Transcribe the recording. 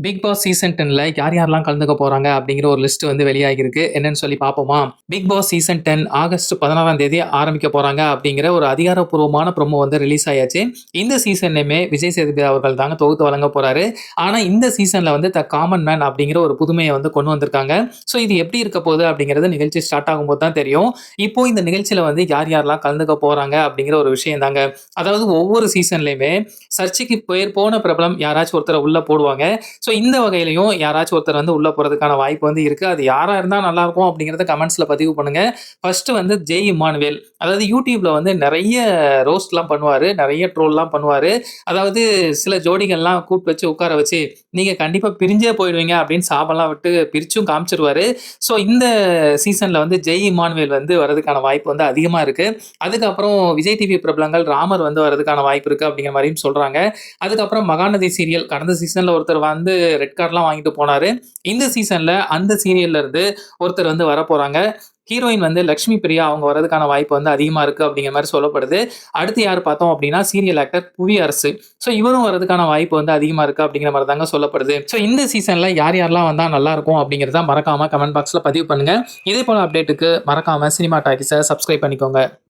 Big Boss season 10ல யார் யாரெல்லாம் கலந்துக்க போறாங்க அப்படிங்கிற ஒரு லிஸ்ட் வந்து வெளியாகிருக்கு. என்னன்னு சொல்லி பார்ப்போமா? பிக் பாஸ் சீசன் 10 ஆகஸ்ட் 16ஆம் தேதி ஆரம்பிக்க போறாங்க அப்படிங்கிற ஒரு அதிகாரப்பூர்வமான ப்ரோமோ வந்து ரிலீஸ் ஆயாச்சு. இந்த சீசன்லயுமே விஜய் சேதுபதி அவர்கள் தாங்க தொகுத்து வழங்க போறாரு. ஆனா இந்த சீசன்ல வந்து காமன் மேன் அப்படிங்கிற ஒரு புதுமையை வந்து கொண்டு வந்திருக்காங்க. ஸோ இது எப்படி இருக்க போகுது அப்படிங்கிறது நிகழ்ச்சி ஸ்டார்ட் ஆகும்போது தான் தெரியும். இப்போ இந்த நிகழ்ச்சியில வந்து யார் யாரெல்லாம் கலந்துக்க போறாங்க அப்படிங்கிற ஒரு விஷயம் தாங்க. அதாவது ஒவ்வொரு சீசன்லயுமே சர்ச்சைக்கு பேர் போன பிரபலம் யாராச்சும் ஒருத்தரை உள்ள போடுவாங்க. ஸோ இந்த வகையிலயும் யாராச்சும் ஒருத்தர் வந்து உள்ள போறதுக்கான வாய்ப்பு வந்து இருக்கு. அது யாரா இருந்தா நல்லாருக்கும் அப்படிங்கிறத கமெண்ட்ஸ்ல பதிவு பண்ணுங்க. ஃபர்ஸ்ட் வந்து ஜெய் இம்மானுவேல். அதாவது YouTubeல வந்து நெறைய ரோஸ்ட்லாம் பண்ணுவாரு. நெறைய ட்ரோல்லாம் பண்ணுவாரு. அதாவது சில ஜோடிகள்லாம் கூப்பிட்டு வச்சு உட்கார வச்சு, நீங்க கண்டிப்பா பிரிஞ்சே போயிடுவீங்க அப்படின்னு சாபம்லாம் விட்டு பிரிச்சும் காமிச்சுருவாரு. ஸோ இந்த சீசன்ல வந்து ஜெய் இம்மானுவேல் வந்து வரதுக்கான வாய்ப்பு வந்து அதிகமா இருக்கு. அதுக்கப்புறம் விஜய் டிவி பிரபலங்கள் ராமர் வந்து வரதுக்கான வாய்ப்பு இருக்கு அப்படிங்கிற மாரியும் சொல்றாங்க. அதுக்கப்புறம் மகாநதி சீரியல் கடந்த சீசன்ல ஒருத்தர் வந்து ரெட் கார்ட்லாம் வாங்கிட்டு போனாரு. இந்த சீசன்ல அந்த சீரியல்ல இருந்து ஒருத்தர் வந்து வரப்போறாங்க. ஹீரோயின் வந்து லட்சுமி பிரியா அவங்க வரதுக்கான வாய்ப்பு வந்து அதிகமா இருக்கு அப்படிங்கிற மாரி சொல்லப்படுது. அடுத்து யார் பார்த்தோம் அப்படின்னா, சீரியல் ஆக்டர் புவியரசு. ஸோ இவரும் வரதுக்கான வாய்ப்பு வந்து அதிகமா இருக்கு அப்படிங்கிற மாரி தாங்க சொல்லப்படுது. ஸோ இந்த சீசன்ல யார் யாரெல்லாம் வந்தா நல்லாருக்கும் அப்படிங்கிறத மறக்காம கமெண்ட் பாக்ஸ்ல பதிவு பண்ணுங்க. இதே போல அப்டேட்டுக்கு மறக்காம சினிமா டாக்கீஸ சப்ஸ்கிரைப் பண்ணிக்கோங்க.